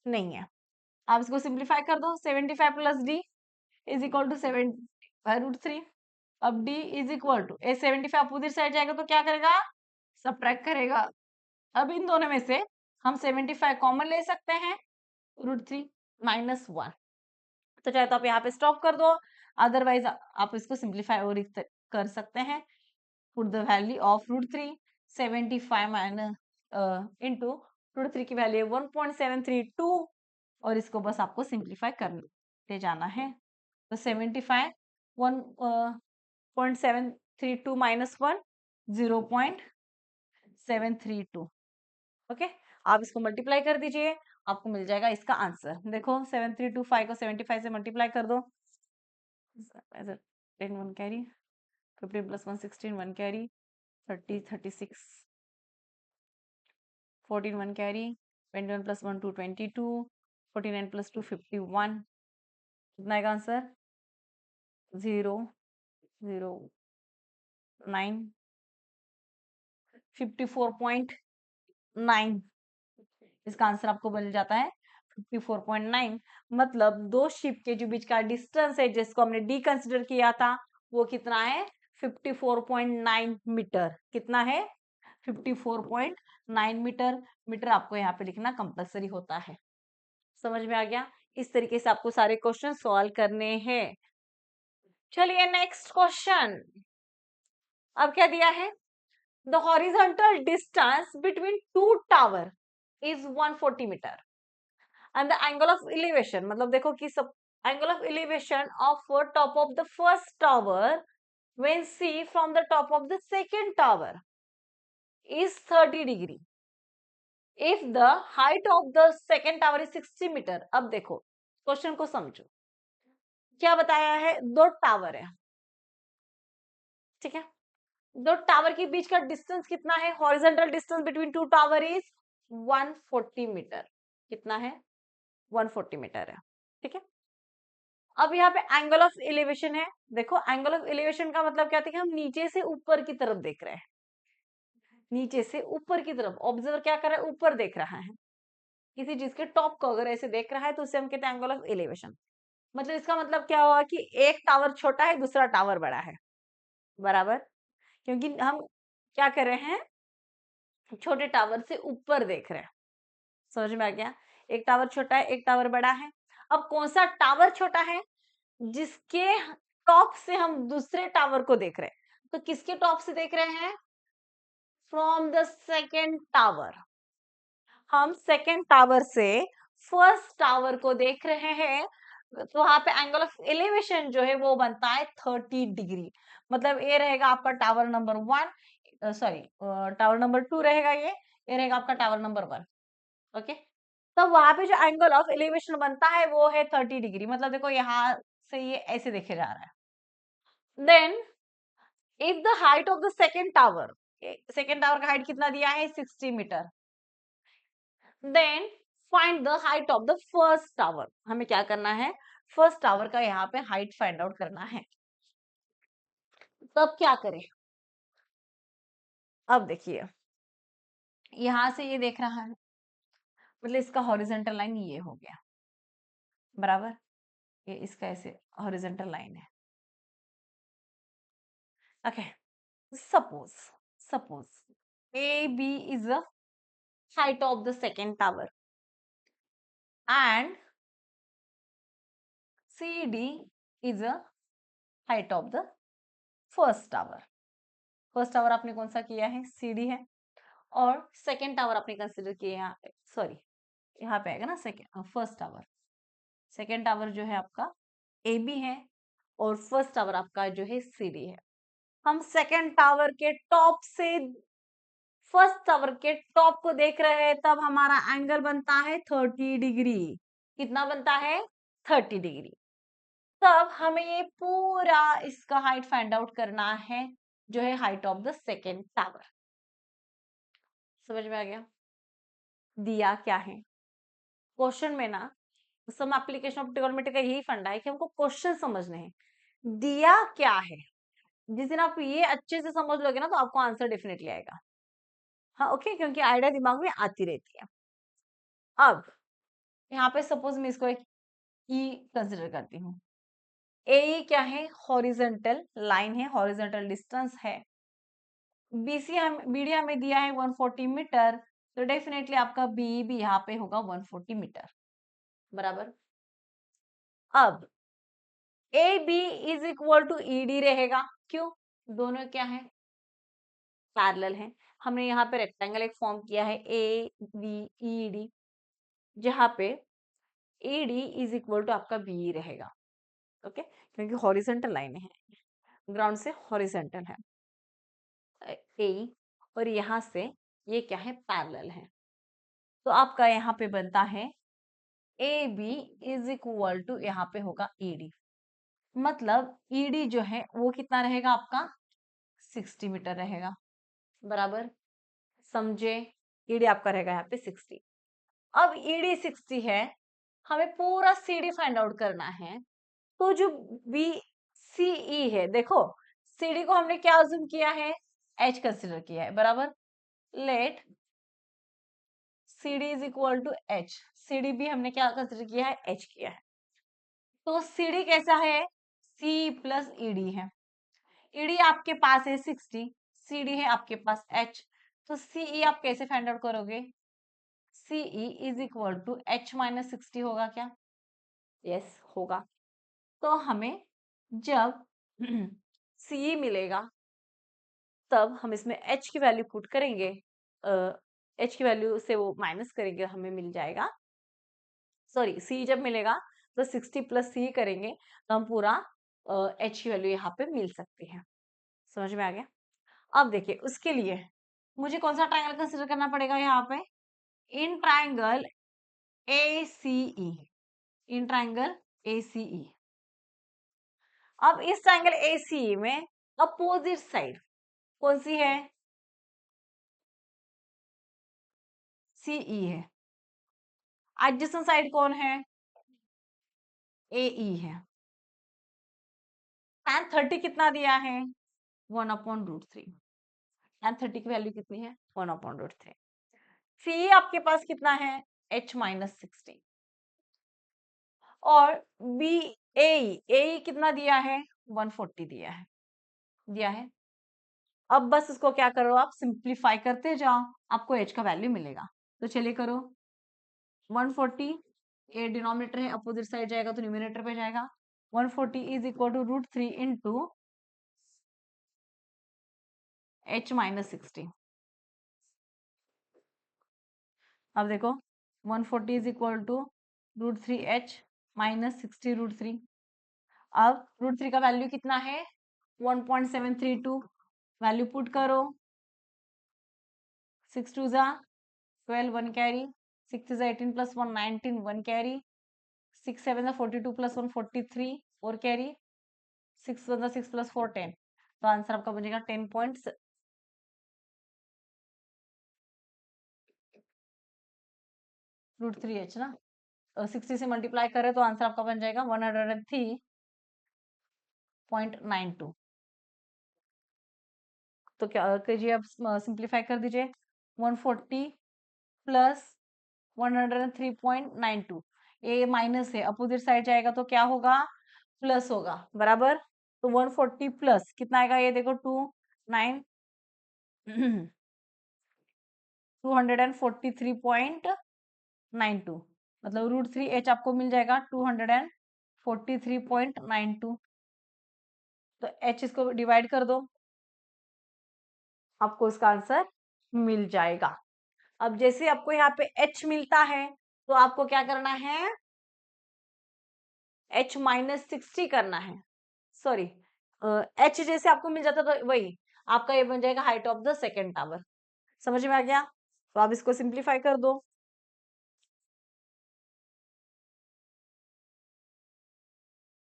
नहीं है। आप इसको सिंप्लीफाई कर दो, 75 plus D is equal to 7/√3। अब d is equal to 75 opposite side जाएगा तो क्या करेगा सब्ट्रैक्ट करेगा। अब इन दोनों में से हम 75 कॉमन ले सकते हैं, √3 माइनस 1। तो चाहे तो आप यहाँ पे स्टॉप कर दो, अदरवाइज आप इसको सिंप्लीफाई और कर सकते हैं। Put the value of √3, 75 minus into √3 की वैल्यू 1.732 और इसको बस आपको सिंप्लीफाई करते जाना है। तो 75 1.732 माइनस 1 0.732। ओके, आप इसको मल्टीप्लाई कर दीजिए, आपको मिल जाएगा इसका आंसर। देखो 7325 को 75 से मल्टीप्लाई कर दो, 10 1 carry, 15 plus 1 16 1 carry, 30 36, 14 1 carry, 21 plus 1 2 22, 49 plus 2 51। कितना आएगा आंसर 0 0 9 54.9। इसका आंसर आपको मिल जाता है 54.9। मतलब दो शिप के जो बीच का डिस्टेंस है जिसको हमने डी कंसिडर किया था वो कितना है 54.9 मीटर। कितना है 54.9 मीटर। मीटर आपको यहाँ पे लिखना कंपलसरी होता है। समझ में आ गया? इस तरीके से आपको सारे क्वेश्चन सॉल्व करने हैं। चलिए नेक्स्ट क्वेश्चन। अब क्या दिया है, the horizontal distance between two tower is 140 metre and the angle of elevation, मतलब देखो कि सब angle of elevation of top of the first tower when see from the top of the second tower is 30 degree if the height of the second tower is 60 meter। अब देखो question को समझो, क्या बताया है, दो टावर है, ठीक है, दो टावर के बीच का डिस्टेंस कितना है, horizontal distance between two tower is 140 metre. कितना है 140 मीटर है, ठीक है। अब यहाँ पे एंगल ऑफ एलिवेशन है, देखो एंगल ऑफ एलिवेशन का मतलब क्या था कि हम नीचे से ऊपर की तरफ देख रहे हैं, नीचे से ऊपर की तरफ ऑब्जर्वर क्या कर रहा है ऊपर देख रहा है, किसी चीज के टॉप को अगर ऐसे देख रहा है तो उसे हम कहते हैं एंगल ऑफ एलिवेशन। मतलब इसका मतलब क्या हुआ कि एक टावर छोटा है दूसरा टावर बड़ा है, बराबर, क्योंकि हम क्या कर रहे हैं छोटे टावर से ऊपर देख रहे हैं। समझ में आ गया, एक टावर छोटा है एक टावर बड़ा है। अब कौन सा टावर छोटा है, जिसके टॉप से हम दूसरे टावर को देख रहे हैं। तो किसके टॉप से देख रहे हैं? From the second tower. हम सेकेंड टावर से फर्स्ट टावर को देख रहे हैं, तो वहां पे एंगल ऑफ एलिवेशन जो है वो बनता है 30 डिग्री। मतलब ये रहेगा आपका tower number 1, sorry tower number 2 रहेगा, ये रहेगा आपका टावर नंबर 1। ओके, तो वहां पे जो एंगल ऑफ एलिवेशन बनता है वो है 30 डिग्री। मतलब देखो यहाँ से ये ऐसे देखे जा रहा है। Then if the height of the second tower का हाइट कितना दिया है? 60 metre. Then find the height of the first tower. हमें क्या करना है? फर्स्ट टावर का यहाँ पे हाइट फाइंड आउट करना है। तब क्या करें? अब देखिए, यहां से ये देख रहा है, मतलब इसका हॉरिजॉन्टल लाइन ये हो गया, बराबर। ये इसका ऐसे हॉरिजॉन्टल लाइन है। Okay, suppose A B is the height of the second tower and C D is the height of the first tower. First tower आपने कौन सा किया है? सी डी है। और सेकेंड टावर आपने कंसिडर किया यहाँ पे, सॉरी यहाँ पे आएगा ना second, first tower. Second tower जो है आपका ए बी है और फर्स्ट टावर आपका जो है सी डी है। हम सेकेंड टावर के टॉप से फर्स्ट टावर के टॉप को देख रहे हैं, तब हमारा एंगल बनता है 30 डिग्री। कितना बनता है? 30 डिग्री। तब हमें ये पूरा इसका हाइट फाइंड आउट करना है, जो है height of the second tower. समझ में आ गया? दिया क्या है क्वेश्चन में ना, सम एप्लीकेशन ऑफ ट्रिगोनोमेट्री का यही फंडा है कि हमको क्वेश्चन समझने हैं। दिया क्या है, जिस दिन आप ये अच्छे से समझ लोगे ना तो आपको आंसर डेफिनेटली आएगा। हाँ ओके, क्योंकि आइडिया दिमाग में आती रहती है। अब यहाँ पे सपोज मैं इसको एक ई कंसिडर करती हूँ। ए क्या है? हॉरिजॉन्टल लाइन है, हॉरिजॉन्टल डिस्टेंस है। बीसी बीडी हमें दिया है 140 मीटर, तो डेफिनेटली आपका बी भी यहाँ पे होगा 140 मीटर, बराबर। अब A B is equal to E D रहेगा। क्यों? दोनों क्या है? पैरेलल है। हमने यहाँ पे रेक्टेंगल एक फॉर्म किया है ए बी ई डी, जहाँ पे A D is equal to आपका बी रहेगा। ओके, क्योंकि हॉरिजॉन्टल लाइन है, ग्राउंड से हॉरिजॉन्टल है ए, और यहाँ से ये क्या है? पैरेलल है। तो आपका यहाँ पे बनता है A B is equal to यहाँ पे होगा ई डी। मतलब ई डी जो है वो कितना रहेगा आपका? 60 मीटर रहेगा, बराबर। समझे? ईडी आपका रहेगा यहाँ पे 60। अब ईडी 60 है, हमें पूरा सीडी फाइंड आउट करना है। तो जो बी सी ई है, देखो सीडी को हमने क्या अज्यूम किया है? एच कंसिडर किया है, बराबर। Let CD is equal to h. CD भी हमने क्या कंसिडर किया है? एच किया है। तो सीडी कैसा है? सी प्लस ईडी है। ईडी आपके पास है 60, सीडी है आपके पास एच, तो सीई आप कैसे फाइंड आउट करोगे? CE is equal to h minus 60 होगा क्या? यस होगा। तो हमें जब सीई मिलेगा तब हम इसमें एच की वैल्यू पुट करेंगे, एच की वैल्यू से वो माइनस करेंगे, हमें मिल जाएगा, सॉरी सी जब मिलेगा तो 60 प्लस सी करेंगे तो हम पूरा एच की वैल्यू यहाँ पे मिल सकती है। समझ में आ गया? अब देखिए उसके लिए मुझे कौन सा ट्रायंगल कंसिडर करना पड़ेगा यहाँ पे? In triangle ACE, in triangle ACE। अब इस ट्रायंगल ACE में अपोजिट साइड कौन सी है? CE है। एडजेसेंट साइड कौन है? AE है। tan 30 कितना दिया है? 1/√3। tan 30 की वैल्यू कितनी है? 1/√3। CE आपके पास कितना है? H minus 60। और बी ए कितना दिया है? 140 दिया है। अब बस इसको क्या करो, आप सिंप्लीफाई करते जाओ, आपको एच का वैल्यू मिलेगा। तो चलिए करो, 140 ये डिनोमिनेटर है, अपोजिट साइड जाएगा तो न्यूमिनेटर पे जाएगा, 140 is equal to √3 into h minus 60। अब देखो 140 is equal to √3h minus 60 √3। अब √3 का वैल्यू कितना है 1.732। वैल्यू पुट करो, 6 2 जा 12 1 carry, 6 is 18 plus 1 19 1 carry, 6 7 is 42 plus 1 43 4 carry, 6 1 is 6 plus 4 10। तो आंसर आपका बनेगा 10 पॉइंट्स √3h ना। 60 से मल्टीप्लाई करें तो आंसर आपका बन जाएगा 103.92। तो क्या कीजिए, अब सिंप्लीफाई कर दीजिए। 140 प्लस 103.92, ये माइनस है, अपोजिट साइड जाएगा तो क्या होगा, प्लस होगा, बराबर। तो 140 प्लस कितना आएगा, ये देखो 243.92, मतलब √3h आपको मिल जाएगा 243.92। तो h इसको डिवाइड कर दो, आपको इसका आंसर मिल जाएगा। अब जैसे आपको यहाँ पे h मिलता है तो आपको क्या करना है, h माइनस 60 करना है। सॉरी, h जैसे आपको मिल जाता तो वही आपका ये बन जाएगा height of the second tower. समझ में आ गया? तो आप इसको सिंप्लीफाई कर दो।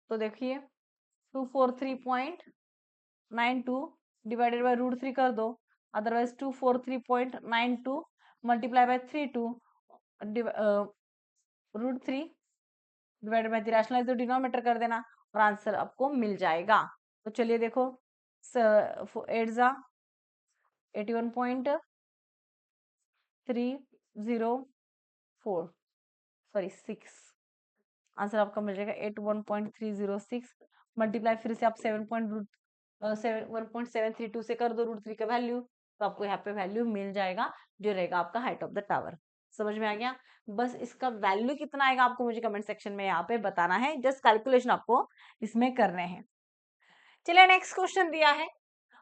तो देखिए 243.92 डिवाइडेड बाय √3 कर दो, otherwise 243.92 multiply by 32 √3 divided by 3, rationalise the denominator कर देना और आंसर आपको मिल जाएगा। तो चलिए देखो 8 जा 81.304, सॉरी 6, आंसर आपका मिल जाएगा 81.306 मल्टीप्लाई फिर से आप 1.732 से कर दो √3 का वैल्यू, तो आपको यहाँ पे वैल्यू मिल जाएगा जो रहेगा आपका हाइट ऑफ द टावर। समझ में आ गया? बस इसका वैल्यू कितना आएगा आपको मुझे कमेंट सेक्शन में यहाँ पे बताना है, जस्ट कैलकुलेशन आपको इसमें करने हैं। चलिए नेक्स्ट क्वेश्चन दिया है,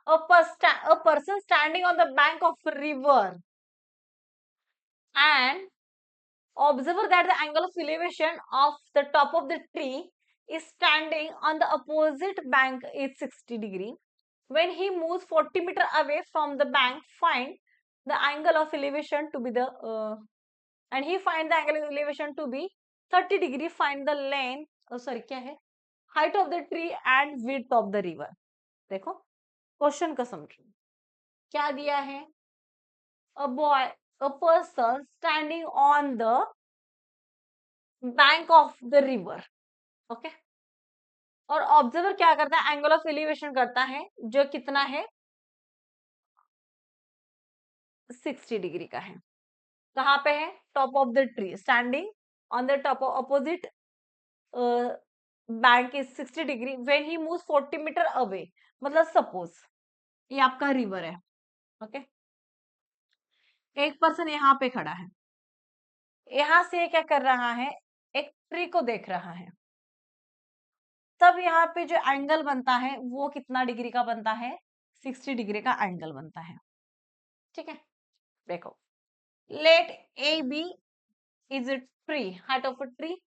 a person standing on the bank of a river and observe that the angle of elevation of the top of the tree is standing on the opposite bank is 60 degree. When he moves 40 meter away from the bank, find the angle of elevation to be the and he find the angle of elevation to be 30 degree. Find the length, sorry क्या है, height of the tree and width of the river। देखो question का समझो क्या दिया है, a boy, a person standing on the bank of the river, okay okay? और observer क्या करता है, एंगल ऑफ एलिवेशन करता है जो कितना है 60 डिग्री का है। कहाँ पे है, top of the tree, standing on the top of opposite bank is 60 degree when he moves 40 metre away. मतलब सपोज ये आपका रिवर है, ओके okay? एक पर्सन यहाँ पे खड़ा है, यहाँ से क्या कर रहा है, एक ट्री को देख रहा है, तब यहाँ पे जो एंगल बनता है वो कितना डिग्री का बनता है, 60 डिग्री का एंगल बनता है। ठीक है, देखो let A B is a tree, height of a tree,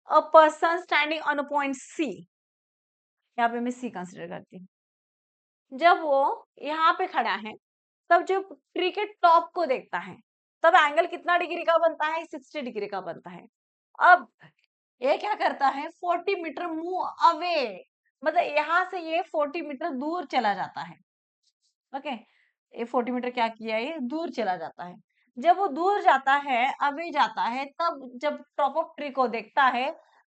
a person standing on a point C, यहाँ पे मैं C कंसिडर करती हूँ। जब वो यहाँ पे खड़ा है तब जब ट्री के टॉप को देखता है तब एंगल कितना डिग्री का बनता है, 60 डिग्री का बनता है। अब ये क्या करता है, 40 मीटर मूव अवे, मतलब यहाँ से ये 40 मीटर दूर चला जाता है। ओके, ये 40 मीटर क्या किया, ये दूर चला जाता है। जब वो दूर जाता है, अवे जाता है, तब जब टॉप ऑफ ट्री को देखता है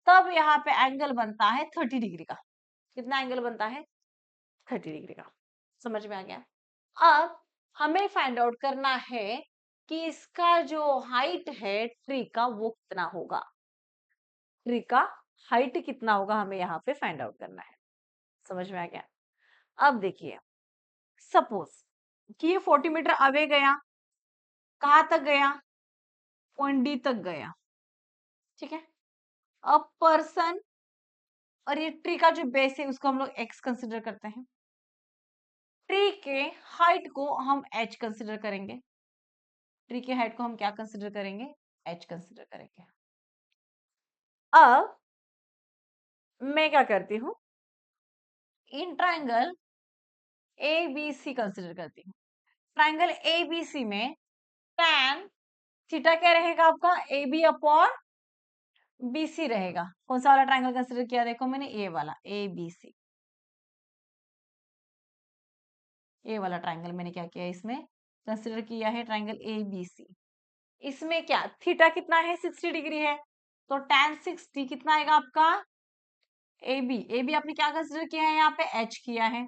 तब यहाँ पे एंगल बनता है 30 डिग्री का। कितना एंगल बनता है, 30 डिग्री का। समझ में आ गया? अब हमें फाइंड आउट करना है कि इसका जो हाइट है ट्री का वो कितना होगा, ट्री का हाइट कितना होगा, हमें यहाँ पे फाइंड आउट करना है। समझ में आ गया? अब देखिए सपोज कि ये 40 मीटर अवे गया, कहाँ तक गया, पॉइंट डी तक गया। ठीक है, अ पर्सन और ये ट्री का जो बेस है उसको हम लोग x कंसिडर करते हैं। ट्री के हाइट को हम h कंसिडर करेंगे। ट्री के हाइट को हम क्या कंसिडर करेंगे? h कंसिडर करेंगे। अब मैं क्या करती हूँ, in triangle A B C consider करती हूँ। ट्राइंगल ए बी सी में tan थीटा क्या रहेगा आपका? A B upon B C रहेगा। कौन सा वाला ट्राइंगल कंसिडर किया? देखो मैंने ए वाला, ए बी सी, ए वाला ट्राइंगल मैंने क्या किया, इसमें कंसिडर किया है ट्राइंगल ए बी सी। इसमें क्या थीटा कितना है? 60 डिग्री है, तो tan 60 कितना आएगा आपका? ए बी आपने क्या कंसिडर किया है? यहाँ पे h किया है,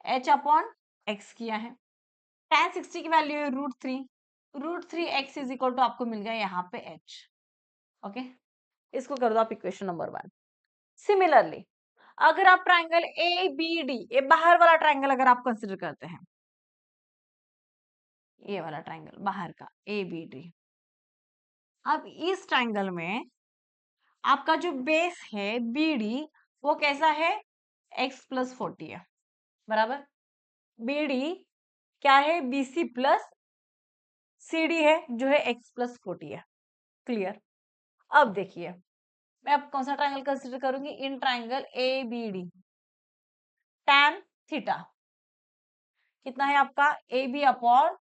h अपॉन x किया है। tan 60 की वैल्यू है √3, √3x इज इक्वल टू आपको मिल गया यहाँ पे h। ओके, इसको कर दो आप इक्वेशन नंबर 1। सिमिलरली अगर आप ट्राइंगल ए बी डी, ये बाहर वाला ट्राइंगल अगर आप कंसिडर करते हैं, ये वाला ट्राइंगल बाहर का ए बी डी, अब इस ट्राइंगल में आपका जो बेस है बी डी वो कैसा है? x प्लस 40 है, बराबर। बी डी क्या है? B C plus C D है, जो है x प्लस 40 है। क्लियर? अब देखिए मैं अब कौन सा ट्राइंगल कंसिडर करूंगी? In triangle A B D, tan theta कितना है आपका? ए बी अपॉन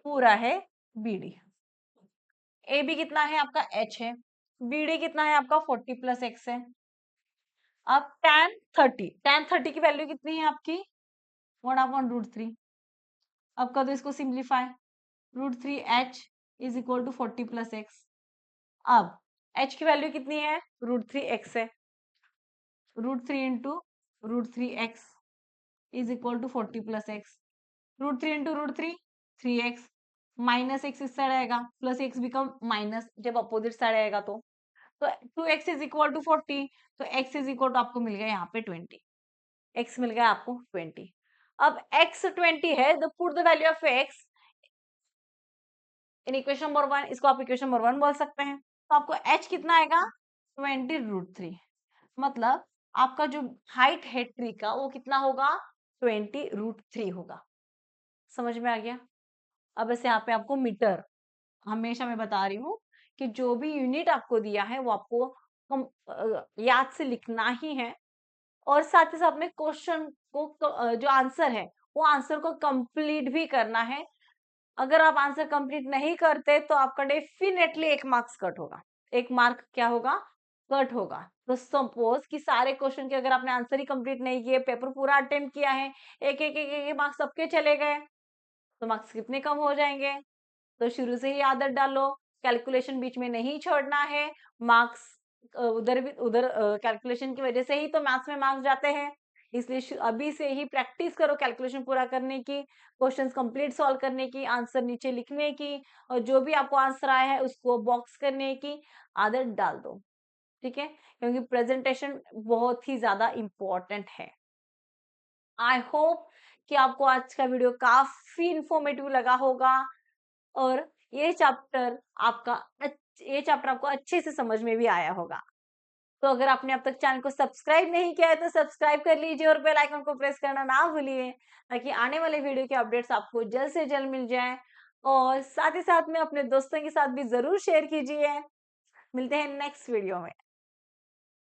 पूरा है बी डी। ए बी कितना है आपका? h है। बी डी कितना है आपका? 40 प्लस x है। अब tan 30 की वैल्यू कितनी है आपकी? 1/√3। अब कर दो इसको simplify, √3h is equal to 40 plus x। अब h की वैल्यू कितनी है? √3x है, √3 into √3x is equal to 40 plus x। √3 into √3 3x, minus x इस साइड आएगा, प्लस x बिकम माइनस जब अपोजिट साइड आएगा तो 2x इज इक्वल टू 40, तो x इज इक्वल टू आपको मिल गया यहाँ पे 20, x मिल गया आपको 20। अब x 20 है, the put the value of x in equation number 1, इसको आप इक्वेशन नंबर 1 बोल सकते हैं। तो आपको h कितना आएगा? 20√3, मतलब आपका जो हाइट है ट्री का वो कितना होगा? 20√3 होगा। समझ में आ गया? अब ऐसे यहाँ पे आपको मीटर, हमेशा मैं बता रही हूँ कि जो भी यूनिट आपको दिया है वो आपको याद से लिखना ही है, और साथ ही साथ में क्वेश्चन को जो आंसर है वो आंसर को कंप्लीट भी करना है। अगर आप आंसर कंप्लीट नहीं करते तो आपका डेफिनेटली 1 मार्क्स कट होगा, 1 मार्क क्या होगा? कट होगा। तो सपोज कि सारे क्वेश्चन के अगर आपने आंसर ही कंप्लीट नहीं किए, पेपर पूरा अटेम्प्ट किया है, एक एक एक एक मार्क्स सबके चले गए, तो मार्क्स कितने कम हो जाएंगे? तो शुरू से ही आदत डालो, कैलकुलेशन बीच में नहीं छोड़ना है। मार्क्स उधर भी उधर कैलकुलेशन की वजह से ही तो मैथ्स में मार्क्स जाते हैं, इसलिए अभी से ही प्रैक्टिस करो कैलकुलेशन पूरा करने की, क्वेश्चंस कंप्लीट सॉल्व करने की, आंसर नीचे लिखने की, और जो भी आपको आंसर आया है उसको बॉक्स करने की आदत डाल दो, ठीक है? क्योंकि प्रेजेंटेशन बहुत ही ज्यादा इम्पोर्टेंट है। आई होप कि आपको आज का वीडियो काफी इंफॉर्मेटिव लगा होगा, और ये चैप्टर आपको अच्छे से समझ में भी आया होगा। तो अगर आपने अब तक चैनल को सब्सक्राइब नहीं किया है तो सब्सक्राइब कर लीजिए और बेल आइकन को प्रेस करना ना भूलिए, ताकि आने वाले वीडियो के अपडेट्स आपको जल्द से जल्द मिल जाएं, और साथ ही साथ में अपने दोस्तों के साथ भी जरूर शेयर कीजिए। मिलते हैं नेक्स्ट वीडियो में।